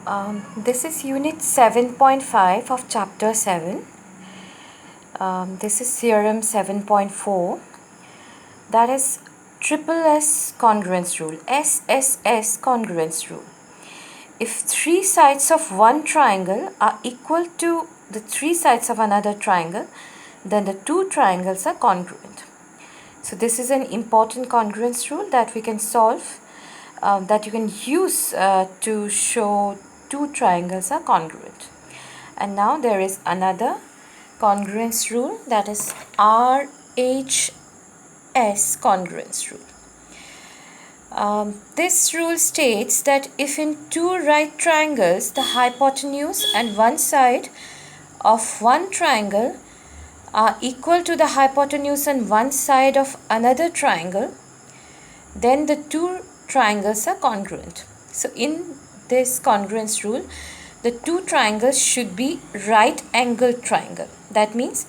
This is Unit 7.5 of Chapter 7. This is Theorem 7.4. That is Triple S Congruence Rule, SSS Congruence Rule. If three sides of one triangle are equal to the three sides of another triangle, then the two triangles are congruent. So this is an important congruence rule that we can solve, that you can use to show two triangles are congruent. And now there is another congruence rule, that is RHS congruence rule. This rule states that if in two right triangles the hypotenuse and one side of one triangle are equal to the hypotenuse and one side of another triangle, then the two triangles are congruent. So in this congruence rule, the two triangles should be right angled triangle. That means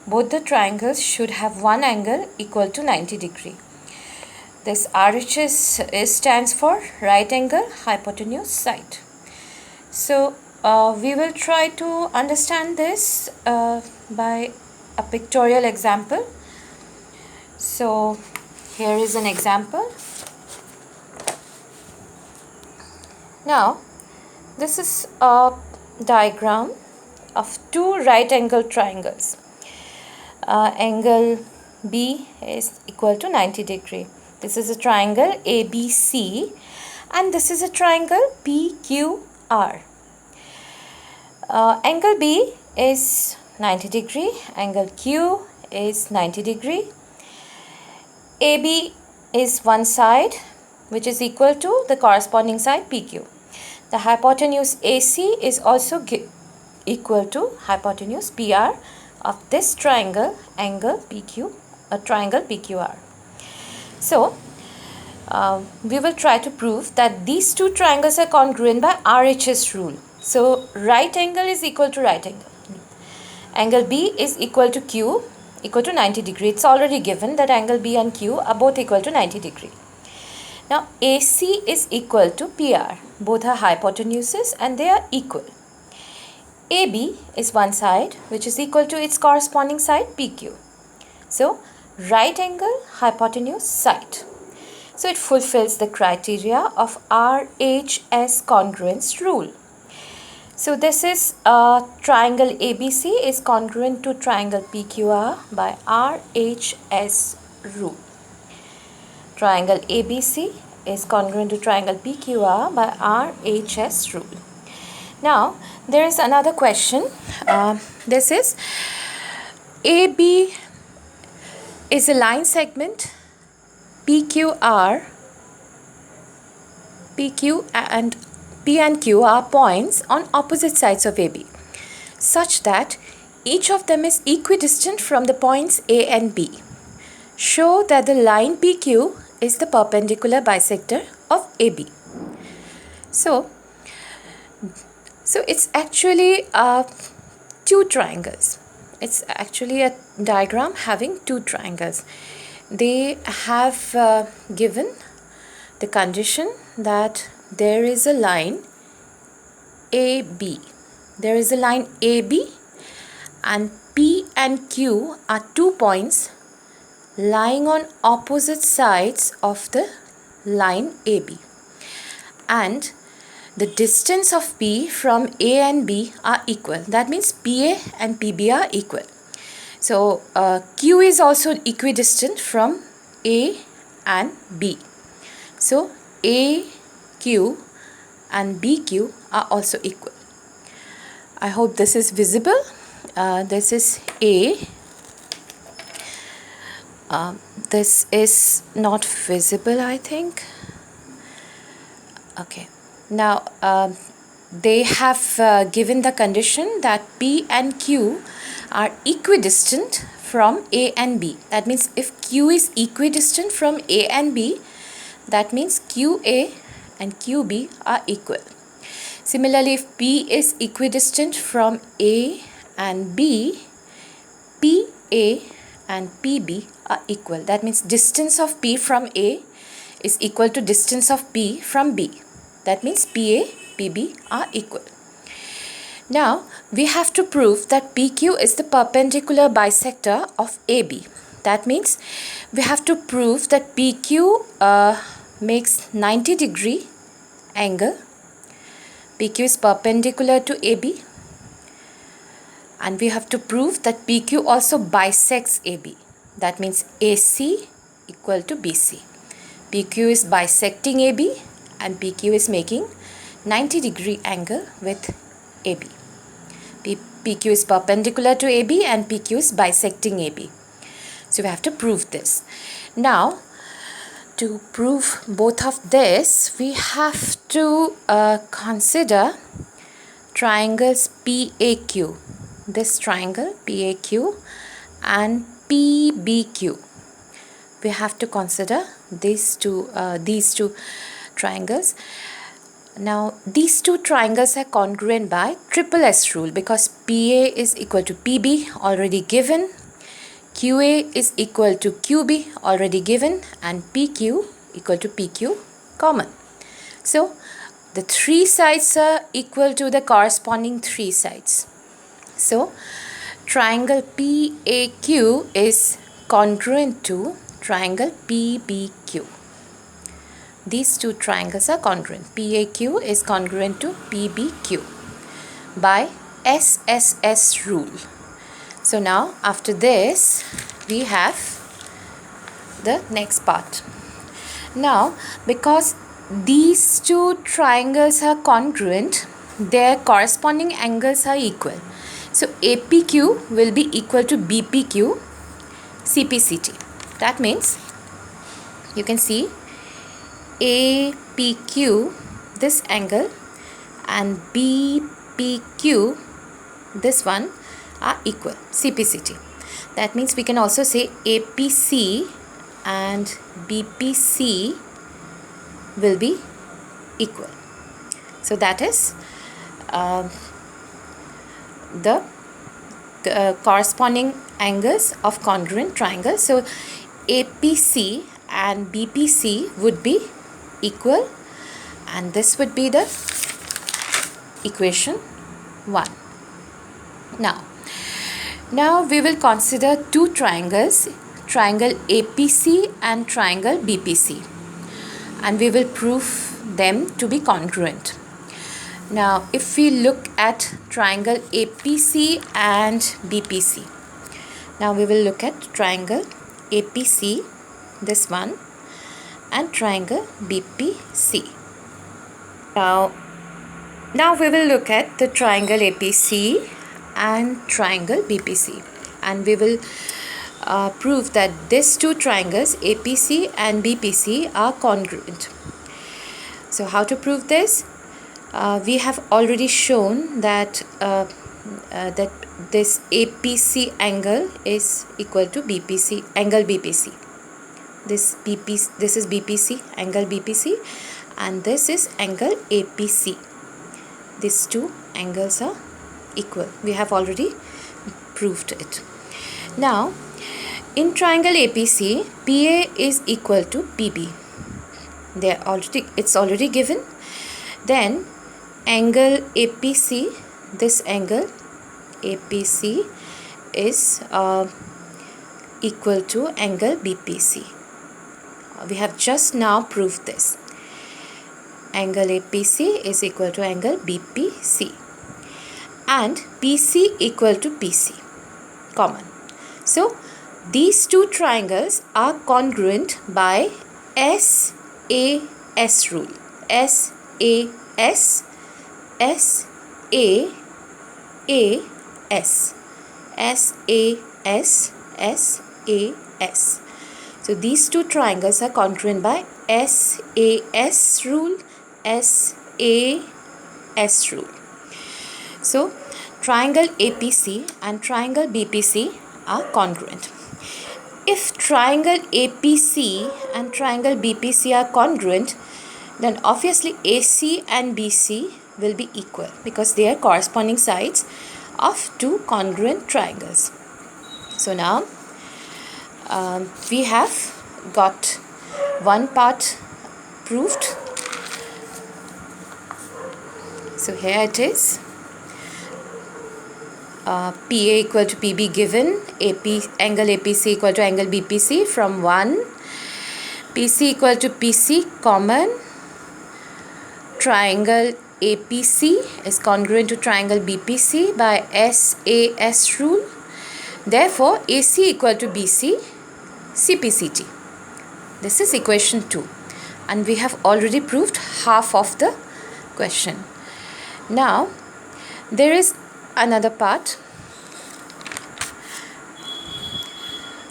both the triangles should have one angle equal to 90 degree. This RHS stands for right angle hypotenuse side. So we will try to understand this by a pictorial example. So here is an example. Now this is a diagram of two right angle triangles. Angle B is equal to 90 degree. This is a triangle ABC and this is a triangle PQR. Angle B is 90 degree, angle Q is 90 degree. AB is one side which is equal to the corresponding side PQ. The hypotenuse AC is also equal to hypotenuse PR of this triangle, angle PQ, a triangle PQR. So we will try to prove that these two triangles are congruent by RHS rule. So right angle is equal to right angle. Angle B is equal to Q, equal to 90 degree. It's already given that angle B and Q are both equal to 90 degree. Now AC is equal to PR. Both are hypotenuses and they are equal. AB is one side which is equal to its corresponding side PQ. So right angle hypotenuse side. So it fulfills the criteria of RHS congruence rule. So this is triangle ABC is congruent to triangle PQR by RHS rule. Triangle ABC is congruent to triangle PQR by RHS rule. Now there is another question. This is AB is a line segment, PQR, PQ and P and Q are points on opposite sides of AB such that each of them is equidistant from the points A and B. Show that the line PQ is the perpendicular bisector of AB. So it's actually two triangles. It's actually a diagram having two triangles. They have given the condition that there is a line AB. There is a line AB and P and Q are 2 points lying on opposite sides of the line AB. And the distance of P from A and B are equal. That means PA and PB are equal. So Q is also equidistant from A and B. So AQ and BQ are also equal. I hope this is visible. This is A. This is not visible, I think. Okay. Now they have given the condition that P and Q are equidistant from A and B. That means if Q is equidistant from A and B, that means QA and QB are equal. Similarly, if P is equidistant from A and B, PA and PB are equal. That means distance of P from A is equal to distance of P from B. That means PA PB are equal. Now we have to prove that PQ is the perpendicular bisector of AB. That means we have to prove that PQ makes 90-degree angle. PQ is perpendicular to AB, and we have to prove that PQ also bisects AB. That means AC equal to BC. PQ is bisecting AB and PQ is making 90-degree angle with AB. PQ is perpendicular to AB and PQ is bisecting AB. So we have to prove this. Now, to prove both of this, we have to consider triangles PAQ. This triangle PAQ and PBQ. We have to consider these two triangles. Now these two triangles are congruent by triple S rule, because PA is equal to PB already given, QA is equal to QB already given, and PQ equal to PQ common. So the three sides are equal to the corresponding three sides. So triangle PAQ is congruent to triangle PBQ. These two triangles are congruent. PAQ is congruent to PBQ by SSS rule. So now after this we have the next part. Now because these two triangles are congruent, their corresponding angles are equal. So APQ will be equal to BPQ CPCT. That means you can see APQ, this angle, and BPQ, this one, are equal, CPCT. That means we can also say APC and BPC will be equal. So that is the corresponding angles of congruent triangles. So APC and BPC would be equal, and this would be the equation 1. Now we will consider two triangles, triangle APC and triangle BPC, and we will prove them to be congruent. Now if we look at triangle APC and BPC, now we will look at triangle APC, this one, and triangle BPC. Now we will look at the triangle APC and triangle BPC, and we will prove that these two triangles APC and BPC are congruent. So how to prove this? We have already shown that that this APC angle is equal to BPC angle BPC. This is BPC angle BPC, and this is angle APC. These two angles are equal. We have already proved it. Now in triangle APC, PA is equal to PB. It's already given. Then angle APC, this angle APC is equal to angle BPC. We have just now proved this. Angle APC is equal to angle BPC, and PC equal to PC common. So these two triangles are congruent by SAS rule. SAS SAS. So these two triangles are congruent by SAS rule, SAS rule. So triangle APC and triangle BPC are congruent. If triangle APC and triangle BPC are congruent, then obviously AC and BC will be equal, because they are corresponding sides of two congruent triangles. So now we have got one part proved. So here it is. PA equal to PB given, angle APC equal to angle BPC from 1, PC equal to PC common, triangle APC is congruent to triangle BPC by SAS rule. Therefore, AC equal to BC, CPCT. This is equation 2, and we have already proved half of the question. Now, there is another part.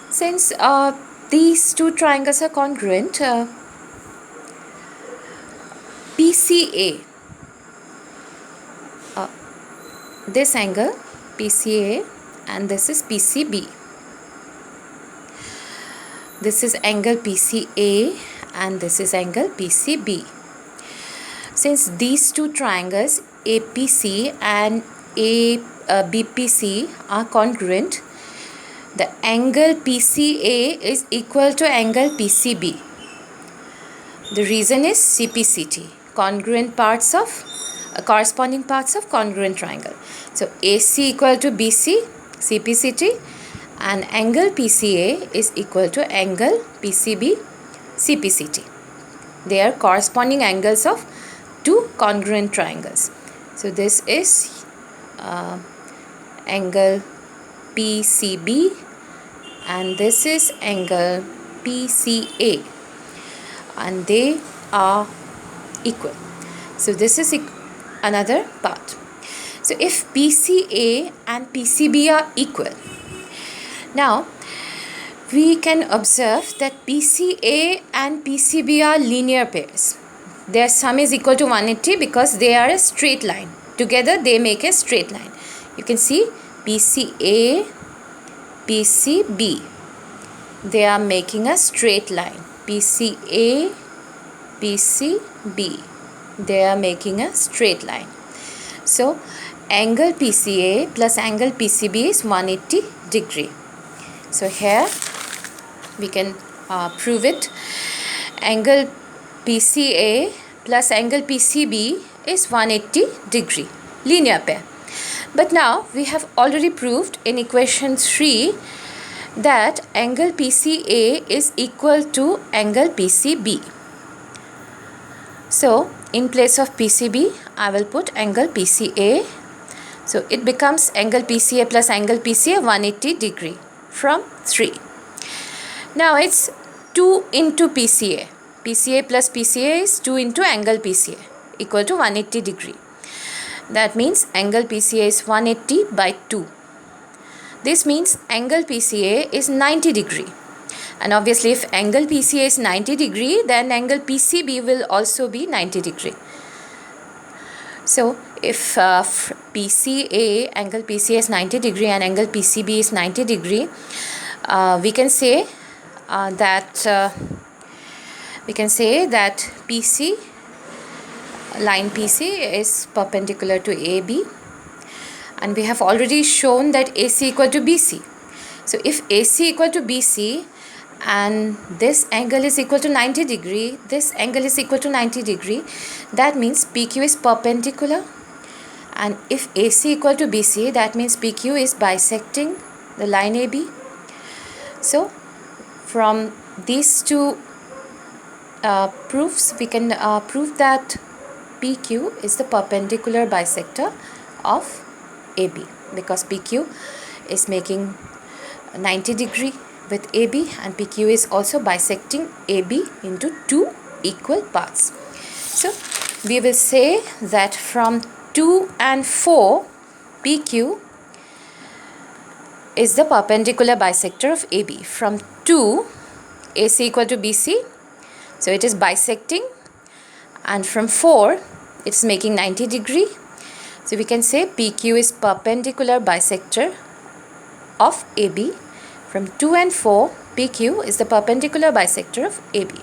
Since these two triangles are congruent, PCA, this angle PCA, and this is PCB. This is angle PCA and this is angle PCB. Since these two triangles APC and BPC are congruent, the angle PCA is equal to angle PCB. The reason is CPCT, congruent parts of corresponding parts of congruent triangle. So AC equal to BC, CPCT, and angle PCA is equal to angle PCB, CPCT. They are corresponding angles of two congruent triangles. So this is angle PCB and this is angle PCA, and they are equal. So this is another part. So if PCA and PCB are equal, now we can observe that PCA and PCB are linear pairs. Their sum is equal to 180 because they are a straight line. Together they make a straight line. You can see PCA, PCB. They are making a straight line. PCA, PCB. They are making a straight line. So angle PCA plus angle PCB is 180 degree. So here we can prove it. Angle PCA plus angle PCB is 180 degree, linear pair. But now we have already proved in equation 3 that angle PCA is equal to angle PCB. So in place of PCB, I will put angle PCA. So it becomes angle PCA plus angle PCA 180 degree from 3. Now it's 2 into PCA. PCA plus PCA is 2 into angle PCA equal to 180 degree. That means angle PCA is 180 by 2. This means angle PCA is 90 degree. And obviously if angle PCA is 90 degree, then angle PCB will also be 90 degree. So if PCA, angle PCA is 90 degree and angle PCB is 90 degree, we can say that PC, line PC is perpendicular to AB, and we have already shown that AC equal to BC. So if AC equal to BC and this angle is equal to 90 degree, this angle is equal to 90 degree, that means PQ is perpendicular. And if AC equal to BC, that means PQ is bisecting the line AB. So from these two proofs, we can prove that PQ is the perpendicular bisector of AB, because PQ is making 90 degree with AB and PQ is also bisecting AB into two equal parts. So we will say that from 2 and 4, PQ is the perpendicular bisector of AB. From 2, AC equal to BC, so it is bisecting, and from 4, it's making 90 degree. So we can say PQ is perpendicular bisector of AB. From 2 and 4, PQ is the perpendicular bisector of AB.